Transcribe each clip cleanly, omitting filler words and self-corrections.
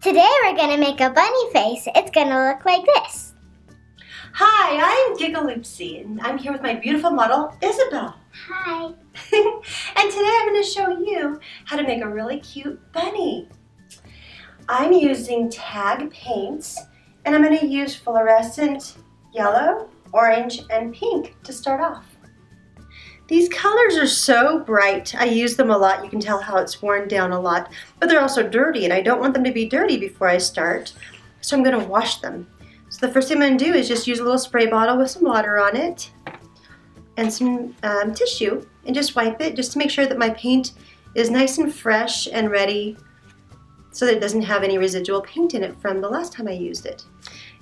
Today we're going to make a bunny face. It's going to look like this. Hi, I'm Giggle Loopsy, and I'm here with my beautiful model, Isabel. Hi. And today I'm going to show you how to make a really cute bunny. I'm using tag paints, and I'm going to use fluorescent yellow, orange, and pink to start off. These colors are so bright. I use them a lot. You can tell how it's worn down a lot, but they're also dirty, and I don't want them to be dirty before I start, so I'm going to wash them. So the first thing I'm going to do is just use a little spray bottle with some water on it and some tissue, and just wipe it just to make sure that my paint is nice and fresh and ready so that it doesn't have any residual paint in it from the last time I used it.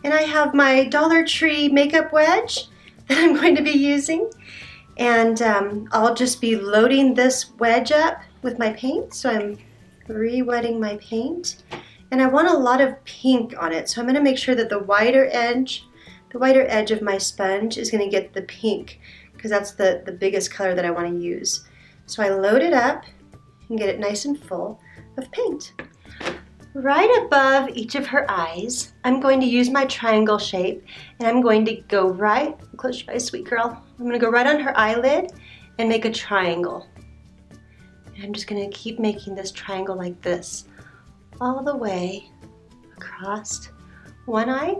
And I have my Dollar Tree makeup wedge that I'm going to be using. And I'll just be loading this wedge up with my paint. So I'm re-wetting my paint. And I want a lot of pink on it. So I'm going to make sure that the wider edge of my sponge is going to get the pink, because that's the biggest color that I want to use. So I load it up and get it nice and full of paint. Right above each of her eyes, I'm going to use my triangle shape, and I'm going to go right, close your eyes, sweet girl. I'm going to go right on her eyelid and make a triangle. And I'm just going to keep making this triangle like this, all the way across one eye,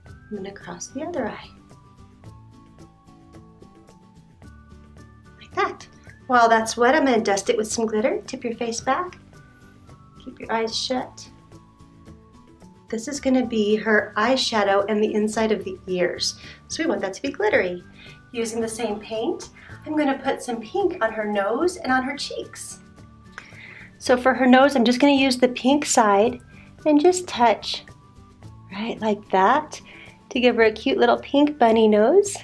and then across the other eye. Like that. While that's wet, I'm going to dust it with some glitter. Tip your face back. Keep your eyes shut. This is going to be her eyeshadow and the inside of the ears. So we want that to be glittery. Using the same paint, I'm going to put some pink on her nose and on her cheeks. So for her nose, I'm just going to use the pink side and just touch right like that to give her a cute little pink bunny nose.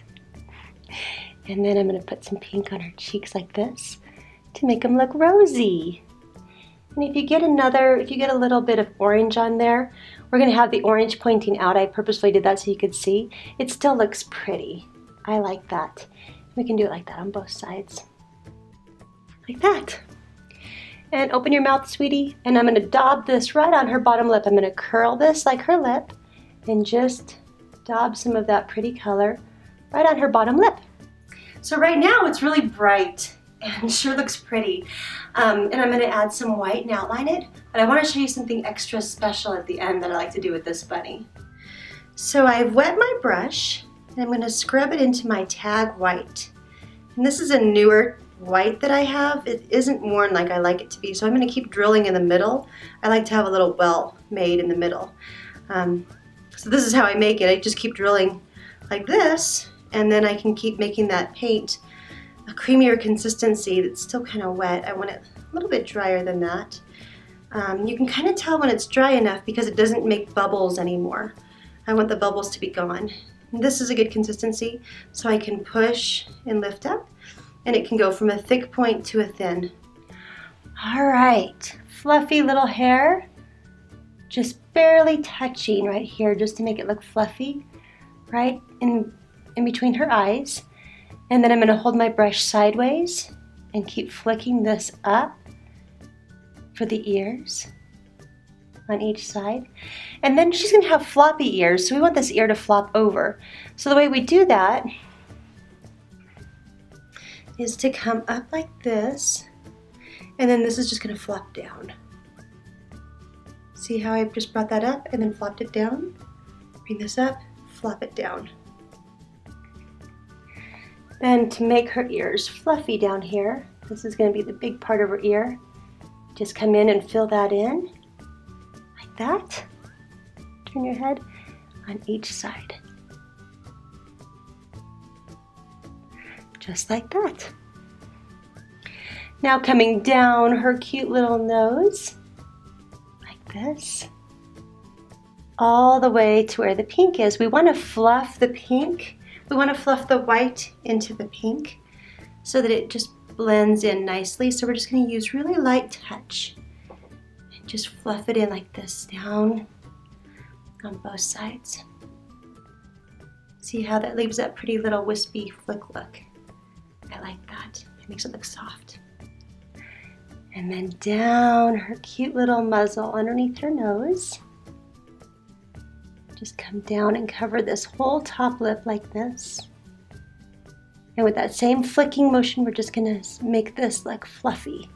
And then I'm going to put some pink on her cheeks like this to make them look rosy. And if you get a little bit of orange on there, we're going to have the orange pointing out. I purposefully did that so you could see. It still looks pretty. I like that. We can do it like that on both sides. Like that. And open your mouth, sweetie. And I'm going to daub this right on her bottom lip. I'm going to curl this like her lip and just daub some of that pretty color right on her bottom lip. So right now it's really bright and sure looks pretty. And I'm going to add some white and outline it, but I want to show you something extra special at the end that I like to do with this bunny. So I've wet my brush and I'm going to scrub it into my tag white. And this is a newer white that I have. It isn't worn like I like it to be, so I'm going to keep drilling in the middle. I like to have a little well made in the middle. So this is how I make it. I just keep drilling like this, and then I can keep making that paint a creamier consistency that's still kind of wet. I want it a little bit drier than that. You can kind of tell when it's dry enough because it doesn't make bubbles anymore. I want the bubbles to be gone. And this is a good consistency, so I can push and lift up, and it can go from a thick point to a thin. All right, fluffy little hair, just barely touching right here just to make it look fluffy, right in between her eyes. And then I'm going to hold my brush sideways and keep flicking this up for the ears on each side. And then she's going to have floppy ears, so we want this ear to flop over. So the way we do that is to come up like this, and then this is just going to flop down. See how I just brought that up and then flopped it down? Bring this up, flop it down. Then to make her ears fluffy down here, this is going to be the big part of her ear. Just come in and fill that in, like that. Turn your head on each side. Just like that. Now coming down her cute little nose, like this, all the way to where the pink is. We want to fluff the pink. We want to fluff the white into the pink so that it just blends in nicely. So we're just going to use really light touch and just fluff it in like this down on both sides. See how that leaves that pretty little wispy flick look? I like that. It makes it look soft. And then down her cute little muzzle underneath her nose. Just come down and cover this whole top lip like this. And with that same flicking motion, we're just gonna make this like fluffy.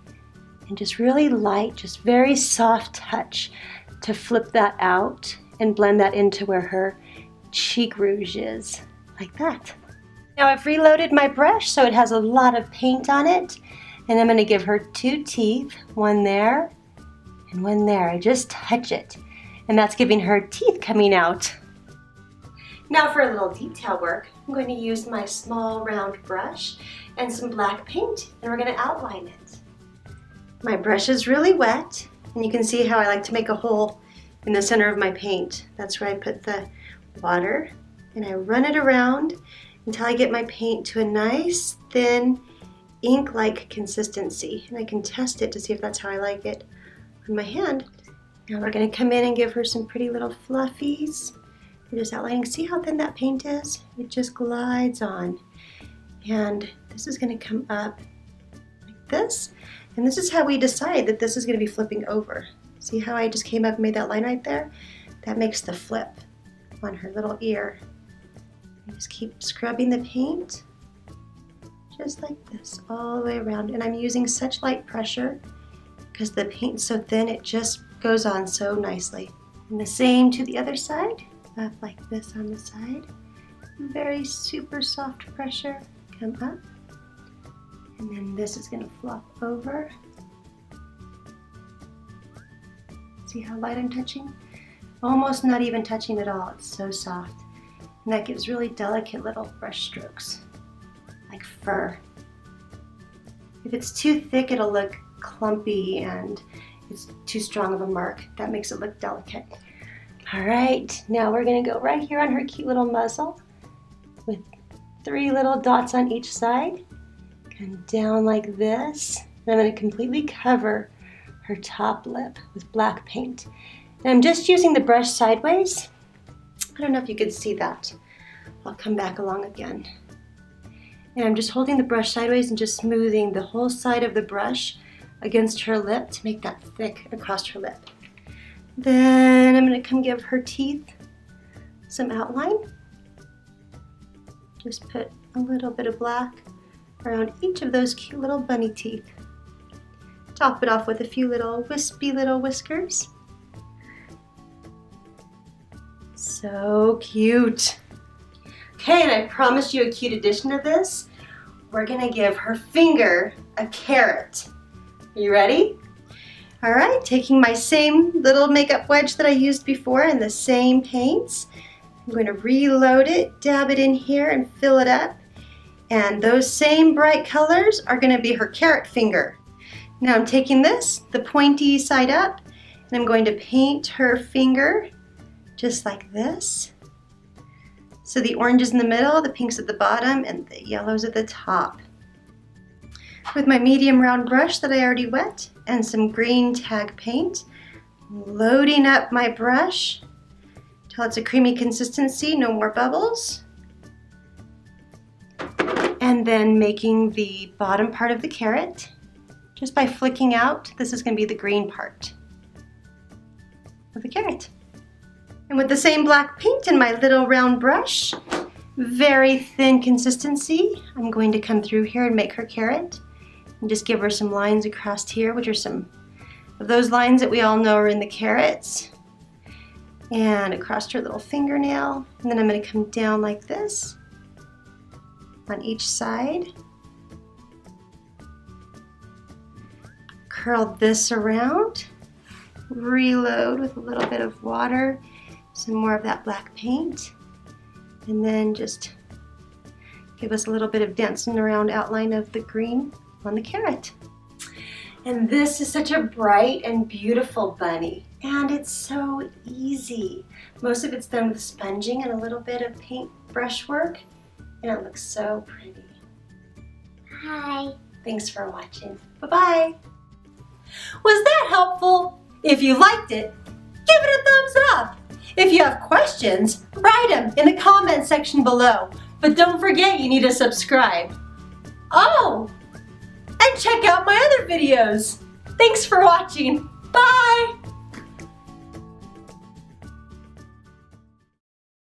And just really light, just very soft touch to flip that out and blend that into where her cheek rouge is, like that. Now I've reloaded my brush so it has a lot of paint on it. And I'm gonna give her 2 teeth, one there and one there. I just touch it. And that's giving her teeth coming out. Now for a little detail work, I'm going to use my small round brush and some black paint, and we're going to outline it. My brush is really wet, and you can see how I like to make a hole in the center of my paint. That's where I put the water, and I run it around until I get my paint to a nice, thin, ink-like consistency. And I can test it to see if that's how I like it on my hand. Now we're going to come in and give her some pretty little fluffies. We're just outlining. See how thin that paint is? It just glides on. And this is going to come up like this. And this is how we decide that this is going to be flipping over. See how I just came up and made that line right there? That makes the flip on her little ear. And just keep scrubbing the paint just like this all the way around. And I'm using such light pressure because the paint's so thin, it just goes on so nicely. And the same to the other side, up like this on the side. Very super soft pressure, come up. And then this is gonna flop over. See how light I'm touching? Almost not even touching at all, it's so soft. And that gives really delicate little brush strokes, like fur. If it's too thick, it'll look clumpy and it's too strong of a mark. That makes it look delicate. All right, now we're gonna go right here on her cute little muzzle with 3 little dots on each side. Come down like this. And I'm gonna completely cover her top lip with black paint. And I'm just using the brush sideways. I don't know if you could see that. I'll come back along again. And I'm just holding the brush sideways and just smoothing the whole side of the brush against her lip to make that thick across her lip. Then I'm going to come give her teeth some outline. Just put a little bit of black around each of those cute little bunny teeth. Top it off with a few little wispy little whiskers. So cute. Okay, and I promised you a cute addition to this. We're gonna give her finger a carrot. Are you ready? All right, taking my same little makeup wedge that I used before and the same paints, I'm going to reload it, dab it in here and fill it up. And those same bright colors are gonna be her carrot finger. Now I'm taking this, the pointy side up, and I'm going to paint her finger just like this. So the orange is in the middle, the pink's at the bottom, and the yellow's at the top. With my medium round brush that I already wet and some green tag paint, loading up my brush till it's a creamy consistency, no more bubbles. And then making the bottom part of the carrot, just by flicking out, this is going to be the green part of the carrot. And with the same black paint in my little round brush, very thin consistency, I'm going to come through here and make her carrot and just give her some lines across here, which are some of those lines that we all know are in the carrots. And across her little fingernail. And then I'm going to come down like this on each side. Curl this around, reload with a little bit of water, some more of that black paint, and then just give us a little bit of dancing around outline of the green on the carrot. And this is such a bright and beautiful bunny, and it's so easy. Most of it's done with sponging and a little bit of paint brush work, and it looks so pretty. Hi. Thanks for watching. Bye-bye. Was that helpful? If you liked it, give it a thumbs up. If you have questions, write them in the comment section below. But don't forget you need to subscribe. Oh, and check out my other videos. Thanks for watching. Bye!